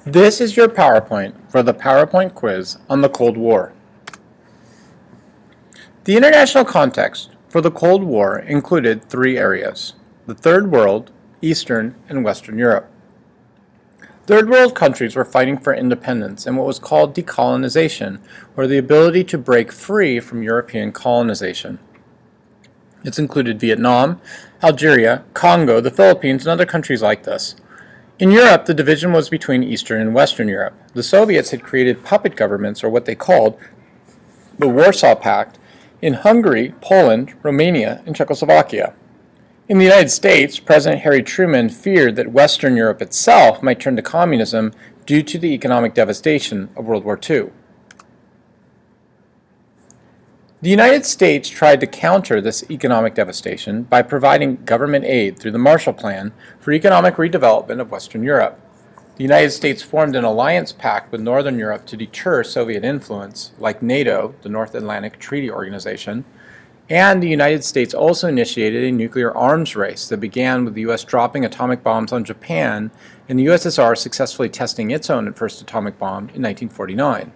This is your PowerPoint for the PowerPoint quiz on the Cold War. The international context for the Cold War included three areas: the Third World, Eastern, and Western Europe. Third World countries were fighting for independence and what was called decolonization, or the ability to break free from European colonization. It's included Vietnam, Algeria, Congo, the Philippines, and other countries like this. In Europe, the division was between Eastern and Western Europe. The Soviets had created puppet governments, or what they called the Warsaw Pact, in Hungary, Poland, Romania, and Czechoslovakia. In the United States, President Harry Truman feared that Western Europe itself might turn to communism due to the economic devastation of World War II. The United States tried to counter this economic devastation by providing government aid through the Marshall Plan for economic redevelopment of Western Europe. The United States formed an alliance pact with Northern Europe to deter Soviet influence, like NATO, the North Atlantic Treaty Organization, and the United States also initiated a nuclear arms race that began with the U.S. dropping atomic bombs on Japan and the USSR successfully testing its own first atomic bomb in 1949.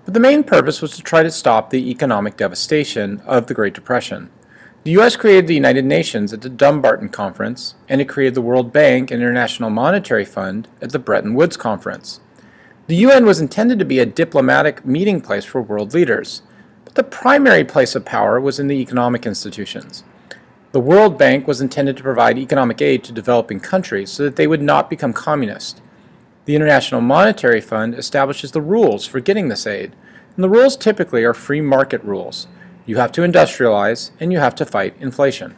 But the main purpose was to try to stop the economic devastation of the Great Depression. The U.S. created the United Nations at the Dumbarton Conference, and it created the World Bank and International Monetary Fund at the Bretton Woods Conference. The UN was intended to be a diplomatic meeting place for world leaders, but the primary place of power was in the economic institutions. The World Bank was intended to provide economic aid to developing countries so that they would not become communist. The International Monetary Fund establishes the rules for getting this aid, and the rules typically are free market rules. You have to industrialize, and you have to fight inflation.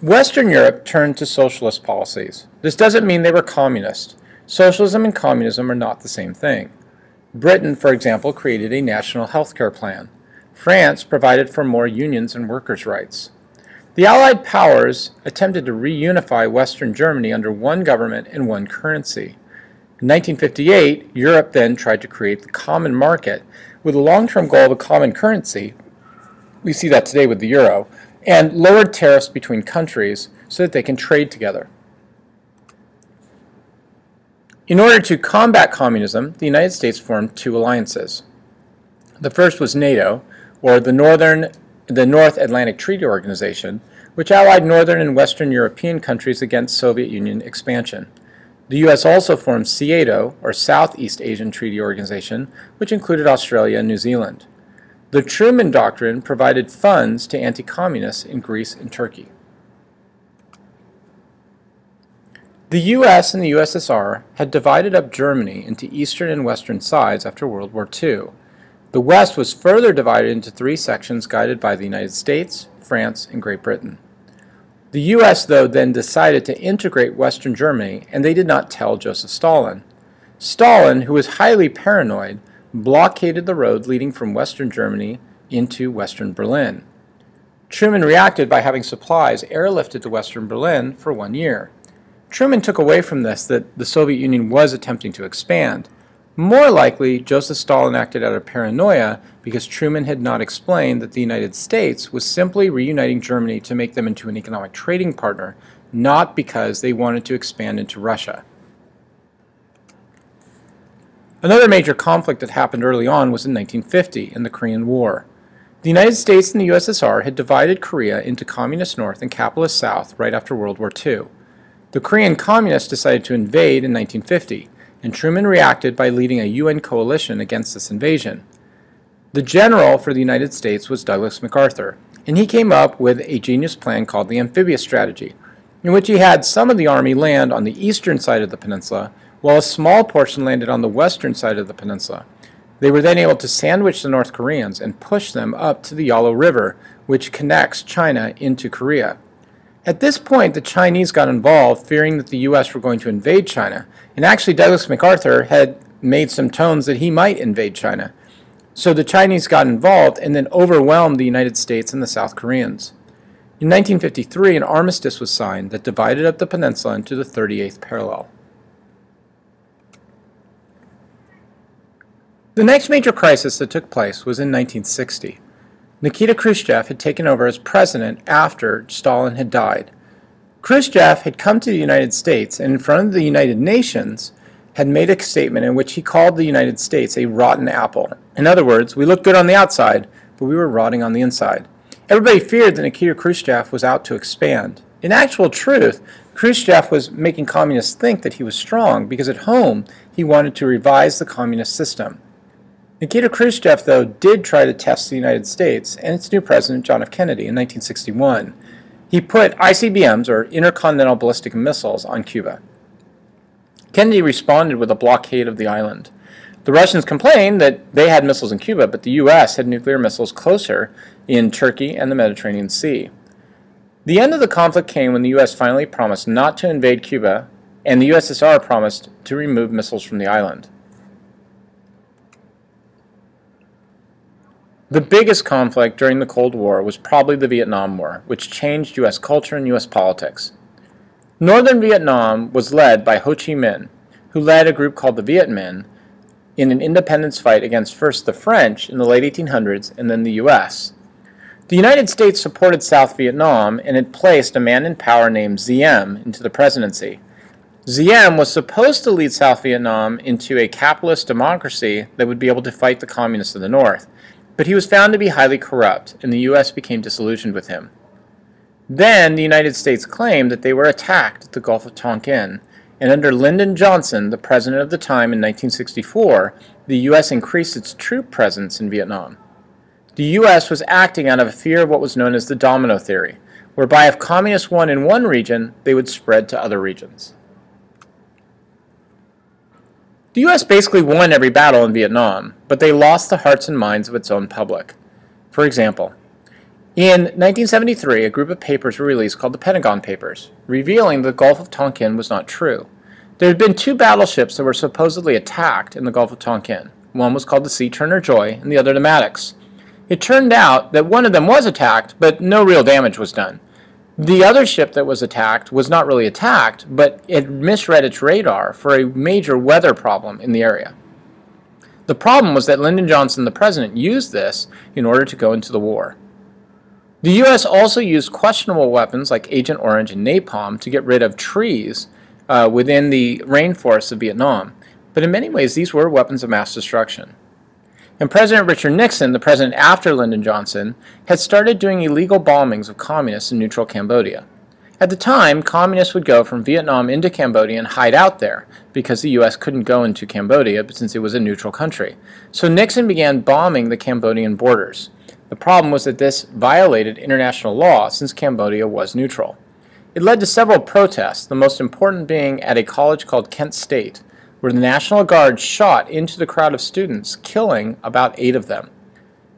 Western Europe turned to socialist policies. This doesn't mean they were communist. Socialism and communism are not the same thing. Britain, for example, created a national health care plan. France provided for more unions and workers' rights. The Allied powers attempted to reunify Western Germany under one government and one currency. In 1958, Europe then tried to create the common market with a long-term goal of a common currency. We see that today with the euro, and lowered tariffs between countries so that they can trade together. In order to combat communism, the United States formed two alliances. The first was NATO, or the North Atlantic Treaty Organization, which allied Northern and Western European countries against Soviet Union expansion. The U.S. also formed SEATO, or Southeast Asian Treaty Organization, which included Australia and New Zealand. The Truman Doctrine provided funds to anti-communists in Greece and Turkey. The U.S. and the USSR had divided up Germany into eastern and western sides after World War II. The West was further divided into three sections guided by the United States, France, and Great Britain. The U.S., though, then decided to integrate Western Germany, and they did not tell Joseph Stalin. Stalin, who was highly paranoid, blockaded the road leading from Western Germany into Western Berlin. Truman reacted by having supplies airlifted to Western Berlin for 1 year. Truman took away from this that the Soviet Union was attempting to expand. More likely, Joseph Stalin acted out of paranoia because Truman had not explained that the United States was simply reuniting Germany to make them into an economic trading partner, not because they wanted to expand into Russia. Another major conflict that happened early on was in 1950 in the Korean War. The United States and the USSR had divided Korea into Communist North and Capitalist South right after World War II. The Korean Communists decided to invade in 1950. And Truman reacted by leading a UN coalition against this invasion. The general for the United States was Douglas MacArthur, and he came up with a genius plan called the amphibious strategy, in which he had some of the army land on the eastern side of the peninsula, while a small portion landed on the western side of the peninsula. They were then able to sandwich the North Koreans and push them up to the Yalu River, which connects China into Korea. At this point, the Chinese got involved, fearing that the U.S. were going to invade China, and actually Douglas MacArthur had made some tones that he might invade China. So the Chinese got involved and then overwhelmed the United States and the South Koreans. In 1953, an armistice was signed that divided up the peninsula into the 38th parallel. The next major crisis that took place was in 1960. Nikita Khrushchev had taken over as president after Stalin had died. Khrushchev had come to the United States and in front of the United Nations had made a statement in which he called the United States a rotten apple. In other words, we looked good on the outside, but we were rotting on the inside. Everybody feared that Nikita Khrushchev was out to expand. In actual truth, Khrushchev was making communists think that he was strong because at home he wanted to revise the communist system. Nikita Khrushchev, though, did try to test the United States and its new president, John F. Kennedy, in 1961. He put ICBMs, or intercontinental ballistic missiles, on Cuba. Kennedy responded with a blockade of the island. The Russians complained that they had missiles in Cuba, but the U.S. had nuclear missiles closer in Turkey and the Mediterranean Sea. The end of the conflict came when the U.S. finally promised not to invade Cuba, and the USSR promised to remove missiles from the island. The biggest conflict during the Cold War was probably the Vietnam War, which changed U.S. culture and U.S. politics. Northern Vietnam was led by Ho Chi Minh, who led a group called the Viet Minh in an independence fight against first the French in the late 1800s and then the U.S. The United States supported South Vietnam and had placed a man in power named Diem into the presidency. Diem was supposed to lead South Vietnam into a capitalist democracy that would be able to fight the communists of the North. But he was found to be highly corrupt, and the U.S. became disillusioned with him. Then the United States claimed that they were attacked at the Gulf of Tonkin, and under Lyndon Johnson, the president of the time in 1964, the U.S. increased its troop presence in Vietnam. The U.S. was acting out of a fear of what was known as the domino theory, whereby if communists won in one region, they would spread to other regions. The U.S. basically won every battle in Vietnam, but they lost the hearts and minds of its own public. For example, in 1973, a group of papers were released called the Pentagon Papers, revealing the Gulf of Tonkin was not true. There had been two battleships that were supposedly attacked in the Gulf of Tonkin. One was called the Sea Turner Joy and the other the Maddox. It turned out that one of them was attacked, but no real damage was done. The other ship that was attacked was not really attacked, but it misread its radar for a major weather problem in the area. The problem was that Lyndon Johnson, the president, used this in order to go into the war. The U.S. also used questionable weapons like Agent Orange and napalm to get rid of trees within the rainforests of Vietnam, but in many ways these were weapons of mass destruction. And President Richard Nixon, the president after Lyndon Johnson, had started doing illegal bombings of communists in neutral Cambodia. At the time, communists would go from Vietnam into Cambodia and hide out there because the U.S. couldn't go into Cambodia since it was a neutral country. So Nixon began bombing the Cambodian borders. The problem was that this violated international law since Cambodia was neutral. It led to several protests, the most important being at a college called Kent State, where the National Guard shot into the crowd of students, killing about 8 of them.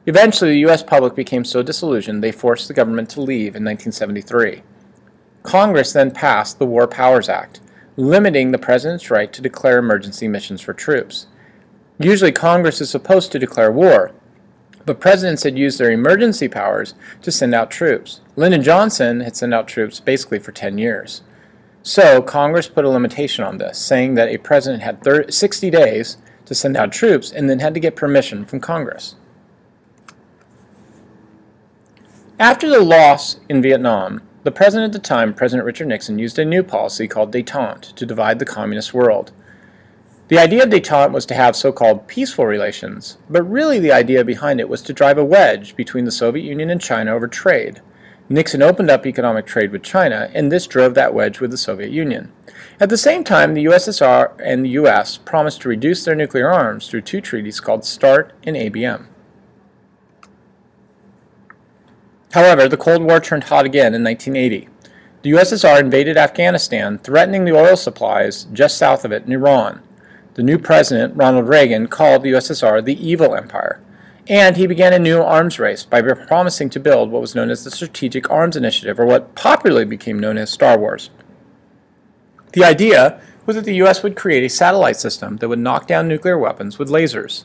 Eventually, the U.S. public became so disillusioned they forced the government to leave in 1973. Congress then passed the War Powers Act, limiting the president's right to declare emergency missions for troops. Usually, Congress is supposed to declare war, but presidents had used their emergency powers to send out troops. Lyndon Johnson had sent out troops basically for 10 years. So Congress put a limitation on this, saying that a president had 60 days to send out troops and then had to get permission from Congress. After the loss in Vietnam, the president at the time, President Richard Nixon, used a new policy called Detente to divide the communist world. The idea of Detente was to have so-called peaceful relations, but really the idea behind it was to drive a wedge between the Soviet Union and China over trade. Nixon opened up economic trade with China, and this drove that wedge with the Soviet Union. At the same time, the USSR and the US promised to reduce their nuclear arms through 2 treaties called START and ABM. However, the Cold War turned hot again in 1980. The USSR invaded Afghanistan, threatening the oil supplies just south of it in Iran. The new president, Ronald Reagan, called the USSR the evil empire. And he began a new arms race by promising to build what was known as the Strategic Arms Initiative, or what popularly became known as Star Wars. The idea was that the U.S. would create a satellite system that would knock down nuclear weapons with lasers.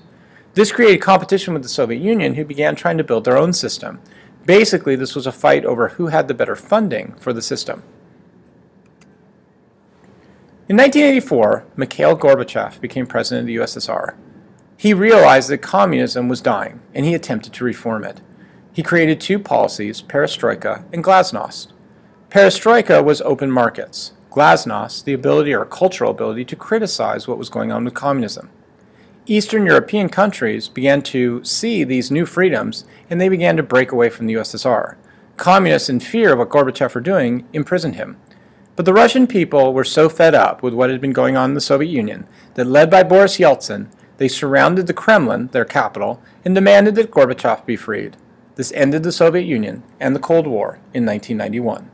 This created competition with the Soviet Union, who began trying to build their own system. Basically, this was a fight over who had the better funding for the system. In 1984, Mikhail Gorbachev became president of the USSR. He realized that communism was dying, and he attempted to reform it. He created 2 policies, perestroika and glasnost. Perestroika was open markets. Glasnost, the ability or cultural ability to criticize what was going on with communism. Eastern European countries began to see these new freedoms, and they began to break away from the USSR. Communists, in fear of what Gorbachev were doing, imprisoned him. But the Russian people were so fed up with what had been going on in the Soviet Union that, led by Boris Yeltsin, they surrounded the Kremlin, their capital, and demanded that Gorbachev be freed. This ended the Soviet Union and the Cold War in 1991.